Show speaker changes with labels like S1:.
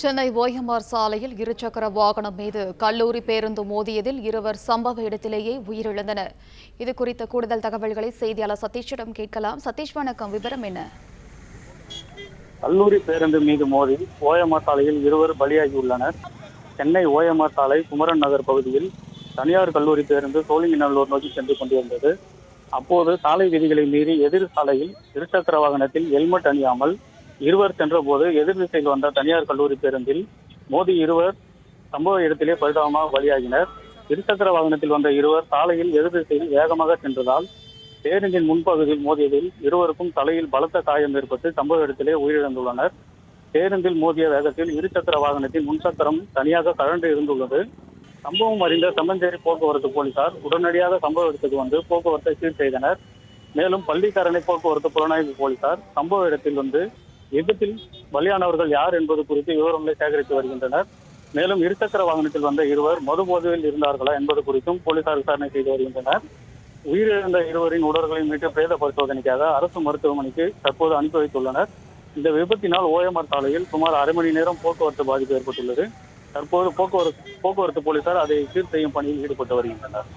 S1: Chennai OMR சாலையில் இருசக்கர வாகனம் மீது கல்லூரி பேருந்து மோதியதில் இருவர் சம்பவ இடத்திலேயே உயிரிழந்தனர். இதுகுறித்த கூடுதல் தகவல்களை செய்தியாளர் சதீஷிடம் கேட்கலாம். சதீஷ், வணக்கம். விவரம் என்ன?
S2: கல்லூரி பேருந்து மீது மோதி ஓஎம்ஆர் சாலையில் இருவர் பலியாகியுள்ளனர். சென்னை ஓஎம்ஆர் சாலை குமரன் நகர் பகுதியில் தனியார் கல்லூரி பேருந்து சோழிங்கநல்லூர் நோக்கி சென்று கொண்டிருந்தது. அப்போது சாலை விதிகளை மீறி எதிர் சாலையில் இருசக்கர வாகனத்தில் ஹெல்மெட் அணியாமல் இருவர் சென்றபோது எதிர் திசையில் வந்த தனியார் கல்லூரி பேருந்தில் மோதி இருவர் சம்பவ இடத்திலே பரிதாபமாக பலியாகினர். இருசக்கர வாகனத்தில் வந்த இருவர் சாலையில் எதிர் திசையில் வேகமாக சென்றதால் பேருந்தின் முன்பகுதியில் மோதியதில் இருவருக்கும் தலையில் பலத்த காயம் ஏற்பட்டு சம்பவ இடத்திலே உயிரிழந்துள்ளனர். பேருந்தில் மோதிய வேகத்தில் இருசக்கர வாகனத்தின் முன்சக்கரம் தனியாக கழண்டு இருந்துள்ளது. சம்பவம் அறிந்த செம்மஞ்சேரி போக்குவரத்து போலீசார் உடனடியாக சம்பவ இடத்துக்கு வந்து போக்குவரத்தை சீர் செய்தனர். மேலும் பள்ளிக்கரணை போக்குவரத்து புலனாய்வு போலீசார் சம்பவ இடத்தில் வந்து விபத்தில் பலியானவர்கள் யார் என்பது குறித்து விவரங்களை சேகரித்து வருகின்றனர். மேலும் இருசக்கர வாகனத்தில் வந்த இருவர் மது போதையில் இருந்தார்களா என்பது குறித்தும் போலீசார் விசாரணை செய்து வருகின்றனர். உயிரிழந்த இருவரின் உடல்களை மீட்டு பிரேத பரிசோதனைக்காக அரசு மருத்துவமனைக்கு தற்போது அனுப்பி வைத்துள்ளனர். இந்த விபத்தினால் ஓஎம்ஆர் சாலையில் சுமார் அரை மணி நேரம் போக்குவரத்து பாதிப்பு ஏற்பட்டுள்ளது. தற்போது போக்குவரத்து போலீசார் அதை சீர் செய்யும் பணியில் ஈடுபட்டு வருகின்றனர்.